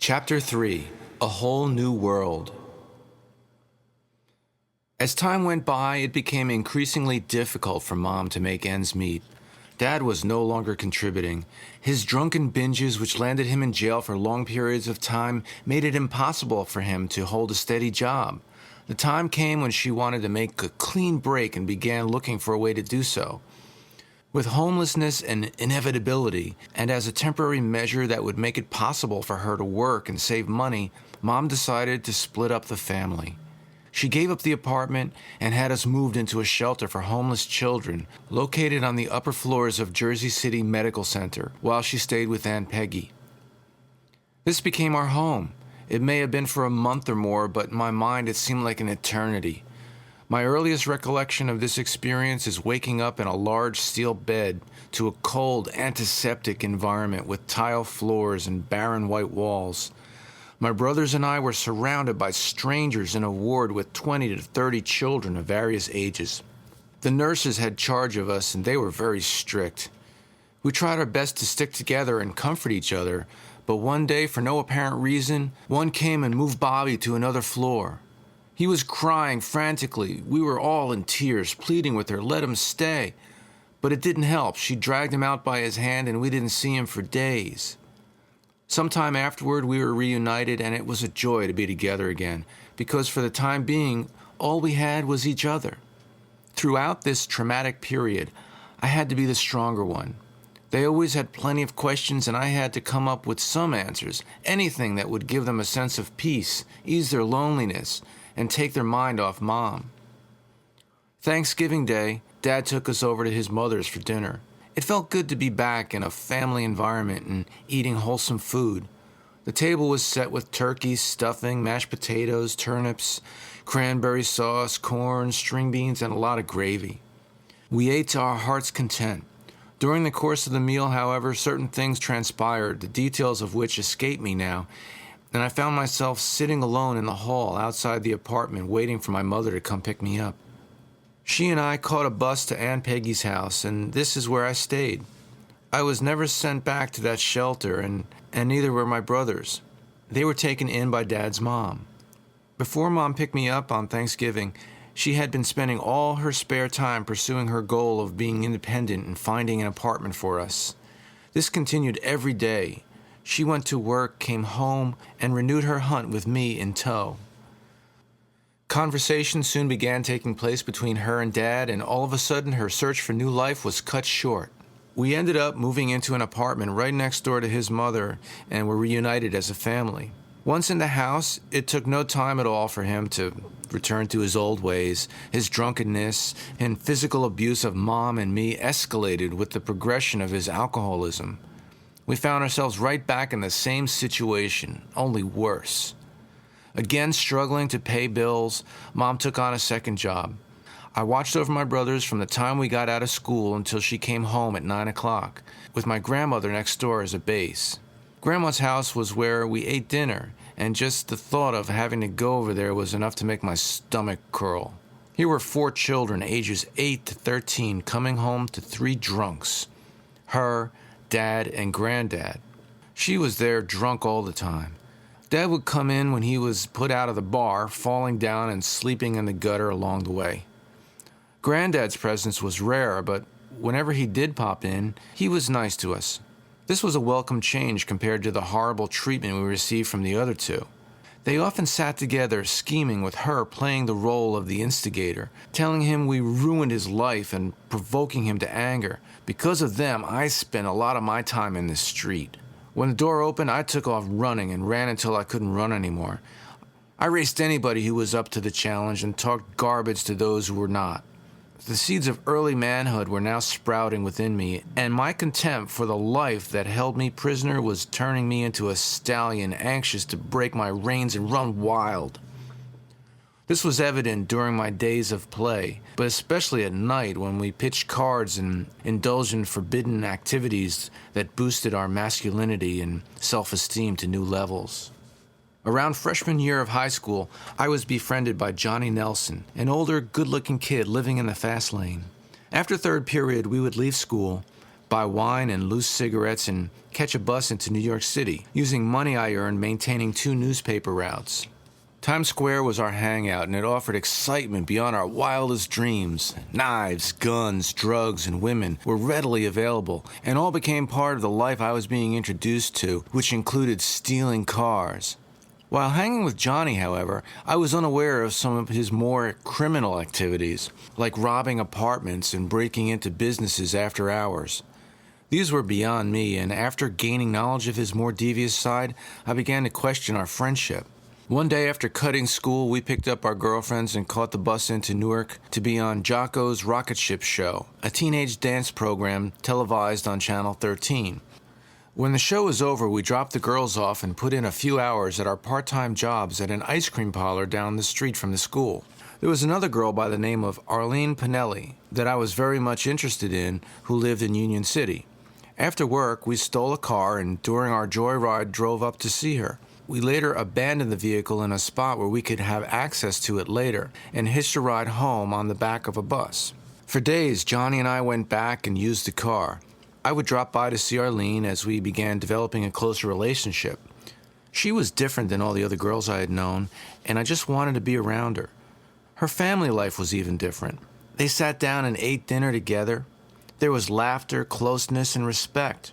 Chapter 3: A Whole New World. As time went by, it became increasingly difficult for Mom to make ends meet. Dad was no longer contributing. His drunken binges, which landed him in jail for long periods of time, made it impossible for him to hold a steady job. The time came when she wanted to make a clean break and began looking for a way to do so. With homelessness an inevitability, and as a temporary measure that would make it possible for her to work and save money, Mom decided to split up the family. She gave up the apartment and had us moved into a shelter for homeless children located on the upper floors of Jersey City Medical Center while she stayed with Aunt Peggy. This became our home. It may have been for a month or more, but in my mind it seemed like an eternity. My earliest recollection of this experience is waking up in a large steel bed to a cold, antiseptic environment with tile floors and barren white walls. My brothers and I were surrounded by strangers in a ward with 20 to 30 children of various ages. The nurses had charge of us, and they were very strict. We tried our best to stick together and comfort each other, but one day, for no apparent reason, one came and moved Bobby to another floor. He was crying frantically. We were all in tears, pleading with her, let him stay. But it didn't help. She dragged him out by his hand, and we didn't see him for days. Sometime afterward, we were reunited, and it was a joy to be together again, because for the time being, all we had was each other. Throughout this traumatic period, I had to be the stronger one. They always had plenty of questions, and I had to come up with some answers, anything that would give them a sense of peace, ease their loneliness, and take their mind off Mom. Thanksgiving Day, Dad took us over to his mother's for dinner. It felt good to be back in a family environment and eating wholesome food. The table was set with turkey, stuffing, mashed potatoes, turnips, cranberry sauce, corn, string beans, and a lot of gravy. We ate to our heart's content. During the course of the meal, however, certain things transpired, the details of which escape me now, and I found myself sitting alone in the hall outside the apartment waiting for my mother to come pick me up. She and I caught a bus to Aunt Peggy's house, and this is where I stayed. I was never sent back to that shelter, and neither were my brothers. They were taken in by Dad's mom. Before Mom picked me up on Thanksgiving, she had been spending all her spare time pursuing her goal of being independent and finding an apartment for us. This continued every day. She went to work, came home, and renewed her hunt with me in tow. Conversation soon began taking place between her and Dad, and all of a sudden her search for new life was cut short. We ended up moving into an apartment right next door to his mother and were reunited as a family. Once in the house, it took no time at all for him to return to his old ways. His drunkenness and physical abuse of Mom and me escalated with the progression of his alcoholism. We found ourselves right back in the same situation, only worse. Again, struggling to pay bills, Mom took on a second job. I watched over my brothers from the time we got out of school until she came home at 9 o'clock, with my grandmother next door as a base. Grandma's house was where we ate dinner, and just the thought of having to go over there was enough to make my stomach curl. Here were 4 children, ages 8 to 13, coming home to 3 drunks. Her, Dad, and Granddad. She was there drunk all the time. Dad would come in when he was put out of the bar, falling down and sleeping in the gutter along the way. Granddad's presence was rare, but whenever he did pop in, he was nice to us. This was a welcome change compared to the horrible treatment we received from the other 2. They often sat together, scheming, with her playing the role of the instigator, telling him we ruined his life and provoking him to anger. Because of them, I spent a lot of my time in the street. When the door opened, I took off running and ran until I couldn't run anymore. I raced anybody who was up to the challenge and talked garbage to those who were not. The seeds of early manhood were now sprouting within me, and my contempt for the life that held me prisoner was turning me into a stallion anxious to break my reins and run wild. This was evident during my days of play, but especially at night when we pitched cards and indulged in forbidden activities that boosted our masculinity and self-esteem to new levels. Around freshman year of high school, I was befriended by Johnny Nelson, an older, good-looking kid living in the fast lane. After third period, we would leave school, buy wine and loose cigarettes, and catch a bus into New York City, using money I earned maintaining 2 newspaper routes. Times Square was our hangout, and it offered excitement beyond our wildest dreams. Knives, guns, drugs, and women were readily available, and all became part of the life I was being introduced to, which included stealing cars. While hanging with Johnny, however, I was unaware of some of his more criminal activities, like robbing apartments and breaking into businesses after hours. These were beyond me, and after gaining knowledge of his more devious side, I began to question our friendship. One day after cutting school, we picked up our girlfriends and caught the bus into Newark to be on Jocko's Rocket Ship Show, a teenage dance program televised on Channel 13. When the show was over, we dropped the girls off and put in a few hours at our part-time jobs at an ice cream parlor down the street from the school. There was another girl by the name of Arlene Pinelli that I was very much interested in who lived in Union City. After work, we stole a car and during our joyride drove up to see her. We later abandoned the vehicle in a spot where we could have access to it later and hitched a ride home on the back of a bus. For days, Johnny and I went back and used the car. I would drop by to see Arlene as we began developing a closer relationship. She was different than all the other girls I had known, and I just wanted to be around her. Her family life was even different. They sat down and ate dinner together. There was laughter, closeness, and respect.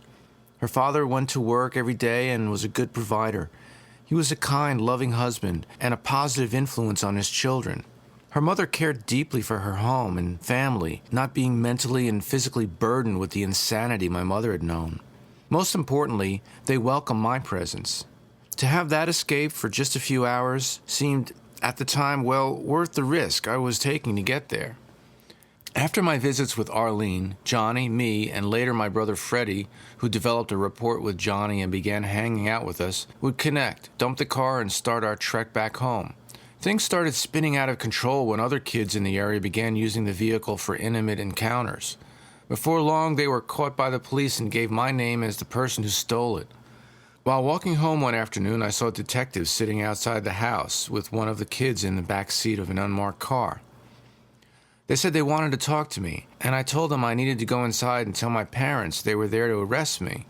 Her father went to work every day and was a good provider. He was a kind, loving husband and a positive influence on his children. Her mother cared deeply for her home and family, not being mentally and physically burdened with the insanity my mother had known. Most importantly, they welcomed my presence. To have that escape for just a few hours seemed, at the time, well, worth the risk I was taking to get there. After my visits with Arlene, Johnny, me, and later my brother Freddie, who developed a rapport with Johnny and began hanging out with us, would connect, dump the car, and start our trek back home. Things started spinning out of control when other kids in the area began using the vehicle for intimate encounters. Before long, they were caught by the police and gave my name as the person who stole it. While walking home one afternoon, I saw detectives sitting outside the house with one of the kids in the back seat of an unmarked car. They said they wanted to talk to me, and I told them I needed to go inside and tell my parents they were there to arrest me.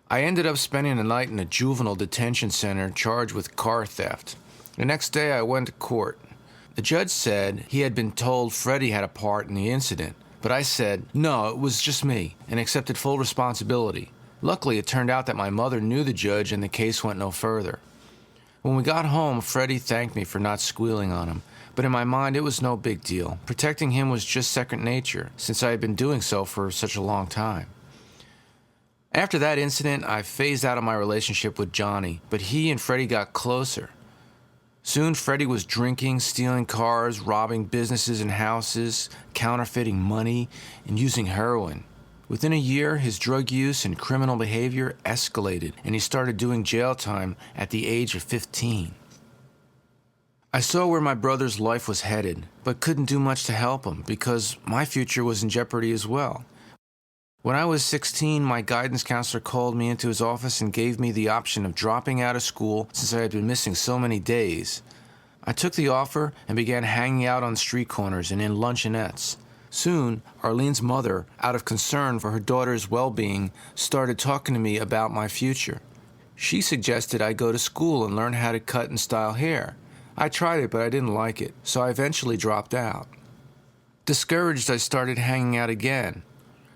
I ended up spending the night in a juvenile detention center charged with car theft. The next day I went to court. The judge said he had been told Freddie had a part in the incident, but I said, no, it was just me, and accepted full responsibility. Luckily, it turned out that my mother knew the judge and the case went no further. When we got home, Freddie thanked me for not squealing on him. But in my mind, it was no big deal. Protecting him was just second nature, since I had been doing so for such a long time. After that incident, I phased out of my relationship with Johnny, but he and Freddie got closer. Soon, Freddie was drinking, stealing cars, robbing businesses and houses, counterfeiting money, and using heroin. Within a year, his drug use and criminal behavior escalated, and he started doing jail time at the age of 15. I saw where my brother's life was headed, but couldn't do much to help him because my future was in jeopardy as well. When I was 16, my guidance counselor called me into his office and gave me the option of dropping out of school since I had been missing so many days. I took the offer and began hanging out on street corners and in luncheonettes. Soon, Arlene's mother, out of concern for her daughter's well-being, started talking to me about my future. She suggested I go to school and learn how to cut and style hair. I tried it, but I didn't like it, so I eventually dropped out. Discouraged, I started hanging out again.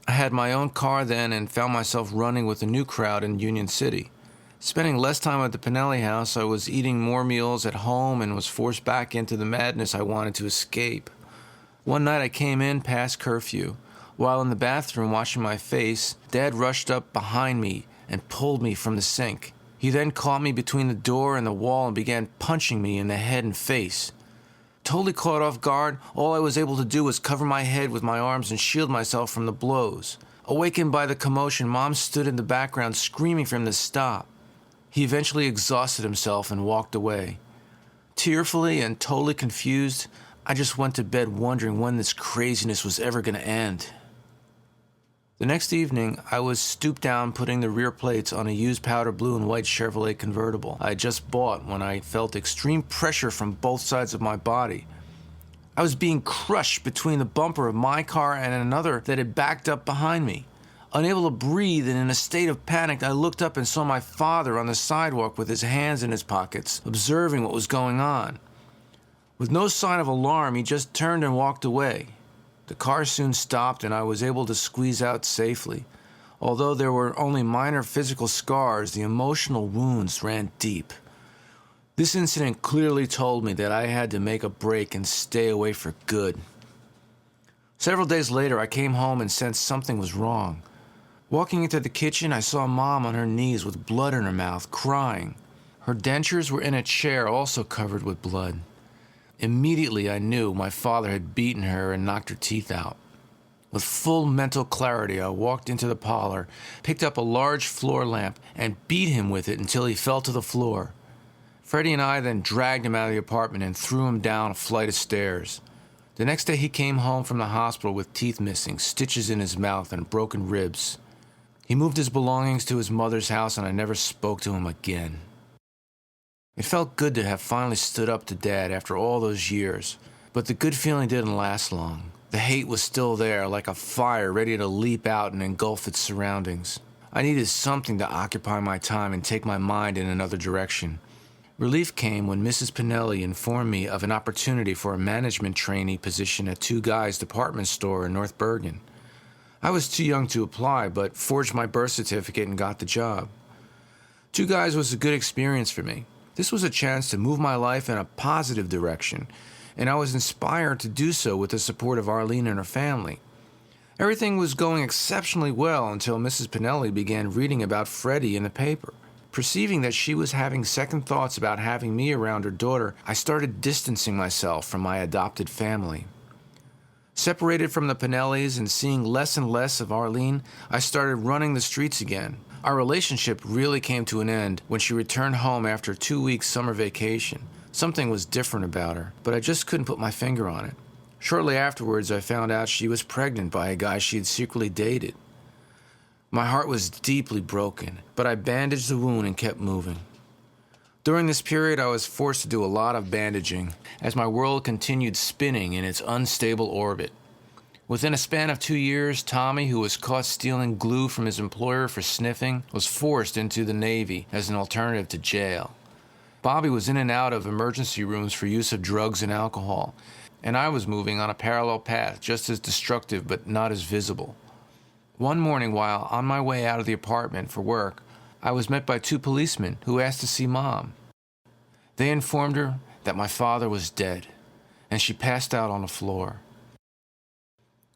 I had my own car then and found myself running with a new crowd in Union City. Spending less time at the Pinelli House, I was eating more meals at home and was forced back into the madness I wanted to escape. One night I came in past curfew. While in the bathroom washing my face, Dad rushed up behind me and pulled me from the sink. He then caught me between the door and the wall and began punching me in the head and face. Totally caught off guard, all I was able to do was cover my head with my arms and shield myself from the blows. Awakened by the commotion, Mom stood in the background screaming for him to stop. He eventually exhausted himself and walked away. Tearfully and totally confused, I just went to bed wondering when this craziness was ever going to end. The next evening, I was stooped down putting the rear plates on a used powder blue and white Chevrolet convertible I had just bought when I felt extreme pressure from both sides of my body. I was being crushed between the bumper of my car and another that had backed up behind me. Unable to breathe and in a state of panic, I looked up and saw my father on the sidewalk with his hands in his pockets, observing what was going on. With no sign of alarm, he just turned and walked away. The car soon stopped and I was able to squeeze out safely. Although there were only minor physical scars, the emotional wounds ran deep. This incident clearly told me that I had to make a break and stay away for good. Several days later, I came home and sensed something was wrong. Walking into the kitchen, I saw Mom on her knees with blood in her mouth, crying. Her dentures were in a chair, also covered with blood. Immediately, I knew my father had beaten her and knocked her teeth out. With full mental clarity, I walked into the parlor, picked up a large floor lamp, and beat him with it until he fell to the floor. Freddie and I then dragged him out of the apartment and threw him down a flight of stairs. The next day, he came home from the hospital with teeth missing, stitches in his mouth, and broken ribs. He moved his belongings to his mother's house, and I never spoke to him again. It felt good to have finally stood up to Dad after all those years, but the good feeling didn't last long. The hate was still there, like a fire ready to leap out and engulf its surroundings. I needed something to occupy my time and take my mind in another direction. Relief came when Mrs. Pinelli informed me of an opportunity for a management trainee position at Two Guys department store in North Bergen. I was too young to apply, but forged my birth certificate and got the job. Two Guys was a good experience for me. This was a chance to move my life in a positive direction, and I was inspired to do so with the support of Arlene and her family. Everything was going exceptionally well until Mrs. Pinelli began reading about Freddie in the paper. Perceiving that she was having second thoughts about having me around her daughter, I started distancing myself from my adopted family. Separated from the Pinellis and seeing less and less of Arlene, I started running the streets again. Our relationship really came to an end when she returned home after a 2-week summer vacation. Something was different about her, but I just couldn't put my finger on it. Shortly afterwards, I found out she was pregnant by a guy she had secretly dated. My heart was deeply broken, but I bandaged the wound and kept moving. During this period, I was forced to do a lot of bandaging as my world continued spinning in its unstable orbit. Within a span of 2 years, Tommy, who was caught stealing glue from his employer for sniffing, was forced into the Navy as an alternative to jail. Bobby was in and out of emergency rooms for use of drugs and alcohol, and I was moving on a parallel path, just as destructive but not as visible. One morning, while on my way out of the apartment for work, I was met by 2 policemen who asked to see Mom. They informed her that my father was dead, and she passed out on the floor.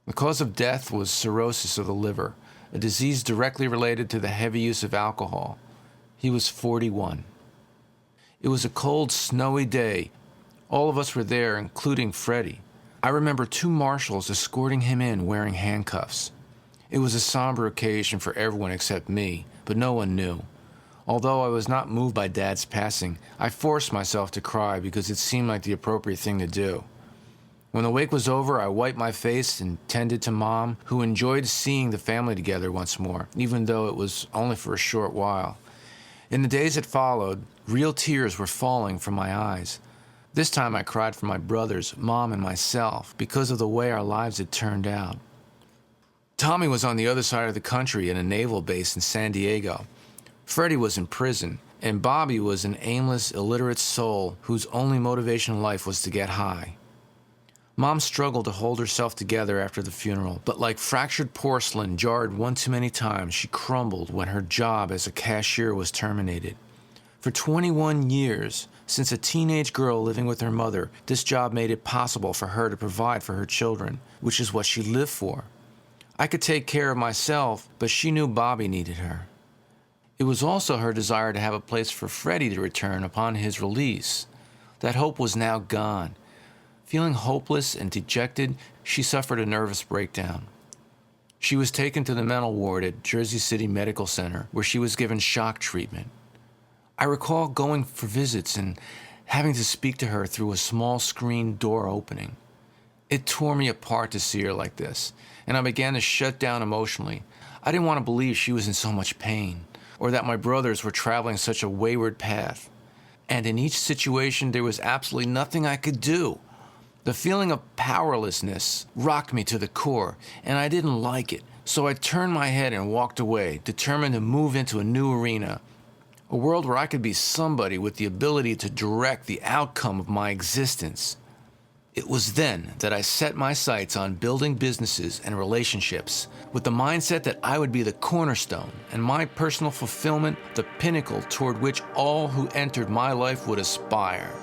The cause of death was cirrhosis of the liver, a disease directly related to the heavy use of alcohol. He was 41. It was a cold, snowy day. All of us were there, including Freddie. I remember 2 marshals escorting him in wearing handcuffs. It was a somber occasion for everyone except me, but no one knew. Although I was not moved by Dad's passing, I forced myself to cry because it seemed like the appropriate thing to do. When the wake was over, I wiped my face and tended to Mom, who enjoyed seeing the family together once more, even though it was only for a short while. In the days that followed, real tears were falling from my eyes. This time I cried for my brothers, Mom, and myself because of the way our lives had turned out. Tommy was on the other side of the country at a naval base in San Diego. Freddie was in prison, and Bobby was an aimless, illiterate soul whose only motivation in life was to get high. Mom struggled to hold herself together after the funeral, but like fractured porcelain jarred one too many times, she crumbled when her job as a cashier was terminated. For 21 years, since a teenage girl living with her mother, this job made it possible for her to provide for her children, which is what she lived for. I could take care of myself, but she knew Bobby needed her. It was also her desire to have a place for Freddie to return upon his release. That hope was now gone. Feeling hopeless and dejected, she suffered a nervous breakdown. She was taken to the mental ward at Jersey City Medical Center, where she was given shock treatment. I recall going for visits and having to speak to her through a small screen door opening. It tore me apart to see her like this, and I began to shut down emotionally. I didn't want to believe she was in so much pain, or that my brothers were traveling such a wayward path. And in each situation, there was absolutely nothing I could do. The feeling of powerlessness rocked me to the core, and I didn't like it, So I turned my head and walked away, determined to move into a new arena, a world where I could be somebody with the ability to direct the outcome of my existence. It was then that I set my sights on building businesses and relationships with the mindset that I would be the cornerstone and my personal fulfillment the pinnacle toward which all who entered my life would aspire.